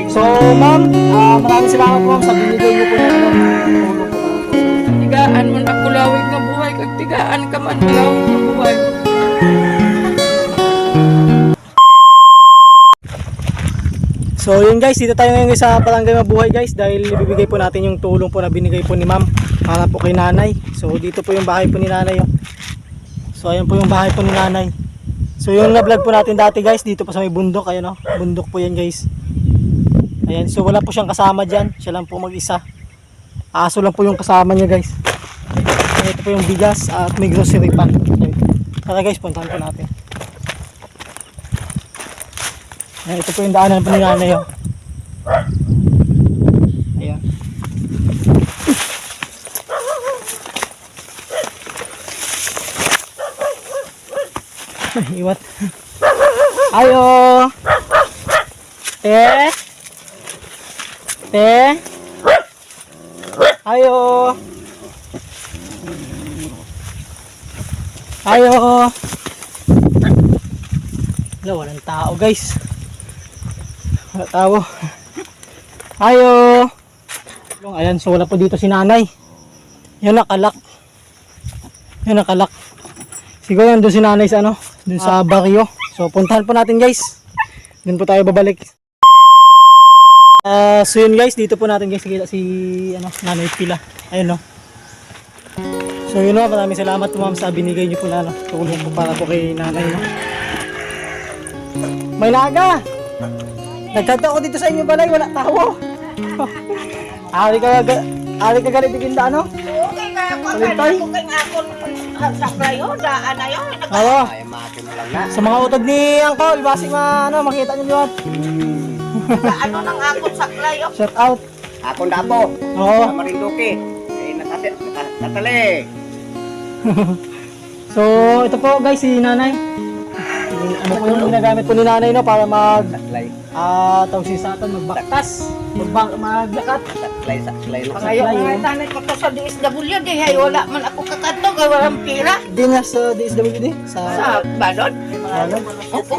So, ma'am, maraming salamat po, ma'am, sa binigay niyo po na tulong po. Tigaan man ako lawig nga buhay, kag tigaan ka man lawig nga buhay. So yun guys, dito tayo ngayon sa Barangay Mabuhay guys, dahil ibibigay po natin yung tulong po na binigay po ni ma'am para po kay nanay. So dito po yung bahay po ni nanay. Oh. So ayan po yung bahay po ni nanay. So yung na-vlog po natin dati guys, dito po sa may bundok, ayan, oh. Bundok po yan guys. Ayan, so wala po siyang kasama dyan, siya lang po mag-isa. Aso lang po yung kasama niya guys. Ayan, ito po yung bigas at may grocery pa. Tara guys, puntahan po natin. Ayan, ito po yung daanan po ni nanay. Oh. Ayan. Iwat. Ayo. Te. Te. Ayo. Ayo. Wala, walang tao guys. Wala tao. Ayo. Ayan, so wala po dito si nanay. Yan nakalak. Yan nakalak. Siguro nandun si nanay sa ano, dun sa baryo. So puntahan po natin guys. Dun po tayo babalik. So yun guys, dito po natin guys kita si ano, nanay Pila. Ayun no. So yun no, maraming salamat po ma'am sa binigay niyo po na ano, tulong po para po kay nanay no. May naga. Nagkanta ko dito sa inyo balay, wala tao. Ari ka galit ikinda ano? Okay, kaya ko Kalintay? saklay o, daan na yun. Oo. Ay, mati mo lang na. Sa mga utod ni Angkol, basig ano, makita niyo yun. Ano nang akong saklay o. Shout out. Ako na po. Oo. Sa Marinduque. Ay, natali. So, ito po guys, si nanay. Ano po yung ginagamit po ni nanay no, para Saklay. tawag siya sa atin, magbaktas, maglakat. Saklay. Pangayo ko nga tanay ko to sa DSWD. Hay, wala man ako kakato, kaya walang pira. Di na sa DSWD, sa Sa balon. ano? Opo.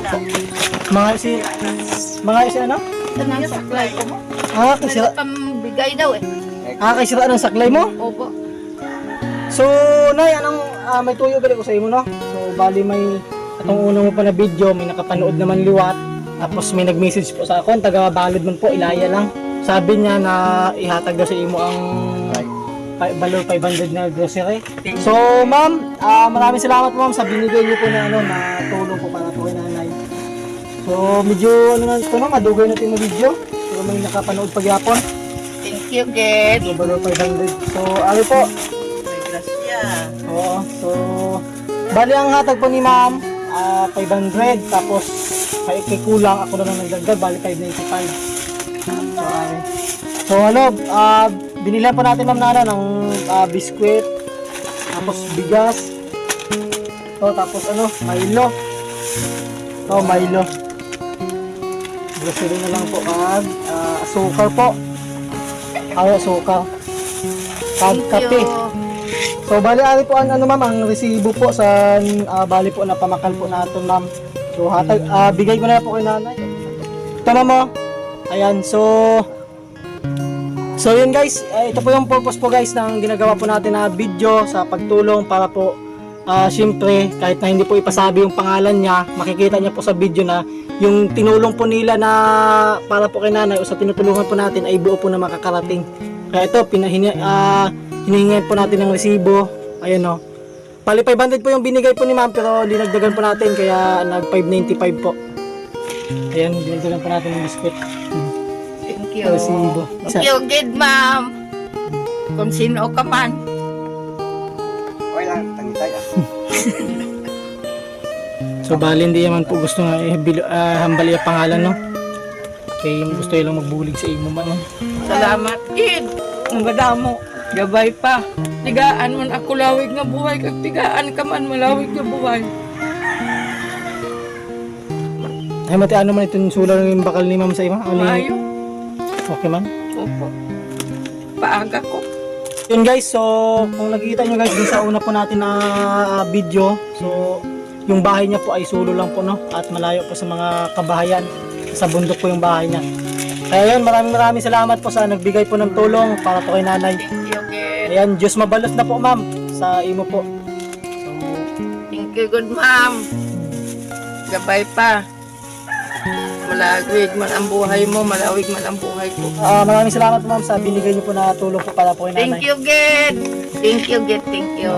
Mga si ano? Tanang saklay ko mo. Kay May sira, pambigay daw eh. kay sira ng saklay mo? Opo. So, nay, anong may tuyo gali ko sa imo no? So, bali may atong unang mo pa na video, may nakapanood naman liwat. Tapos may nag-message po sa akin, taga Balod man po, Ilaya lang. Sabi niya na ihatag daw sa imo ang balo 500 na grocery. So, ma'am, maraming salamat ma'am sa binigay niyo po na ano na tulong po para po kay nanay. So, medyo ano na ito no, madugay natin yung video. So, may nakapanood pagyapon. Thank you, Ged. So, balo 500. So, ano po? May grasya. Oo. So, bali ang hatag po ni ma'am, 500. Tapos, kay kulang ako na lang nagdagdag, bali 595. So, ano, binila po natin ma'am Nana ng biskwit, tapos bigas, tapos ano, Milo. Milo. Grocery na lang po, asukal po. Asukal. Kape. So bali ari po ang ano ma'am, ang resibo po sa bali po na pamakal po natin ma'am. So hatag bigay ko na po kay nanay. Ito na mo. Ayan, so yun guys, ito po yung purpose po guys ng ginagawa po natin na video sa pagtulong para po syempre kahit na hindi po ipasabi yung pangalan niya, makikita niya po sa video na yung tinulong po nila na para po kay nanay o sa tinutulungan po natin ay buo po na makakarating. Kaya ito hinihingan po natin ng resibo. Ayan o. Pali 500 po yung binigay po ni ma'am pero dinagdagan po natin kaya nag 595 po. Ayan, dinagdagan po natin ng biscuit. Thank you. Resibo. Thank you, Ged, ma'am. Kung sino ka man. Okay lang, tangi tayo. So bali hindi naman po gusto nga hambali ang pangalan no. Kaya yung gusto lang magbulig sa imo man no. Salamat, Gid. Ang ganda mo. Gabay pa. Tigaan man ako lawig nga buhay, kag tigaan ka man malawig nga buhay. Ay mati ano man itong sular ng bakal ni ma'am sa ima? Maayo. Okay man. Opo. Paaga ko. Yun guys, so kung nakikita nyo guys din sa una po natin na video, so yung bahay niya po ay sulo lang po no at malayo po sa mga kabahayan, sa bundok po yung bahay niya. Kaya yun, maraming salamat po sa nagbigay po ng tulong para po kay nanay. Thank you, kid. Ayan, Diyos mabalot na po ma'am sa imo po. Thank you, good ma'am. Gabay pa. Malawig man ang buhay mo, malawig man ang buhay ko. Maraming salamat ma'am sa binigay niyo po na tulong po para po kay nanay. Thank you, kid. Thank you, kid. Thank you.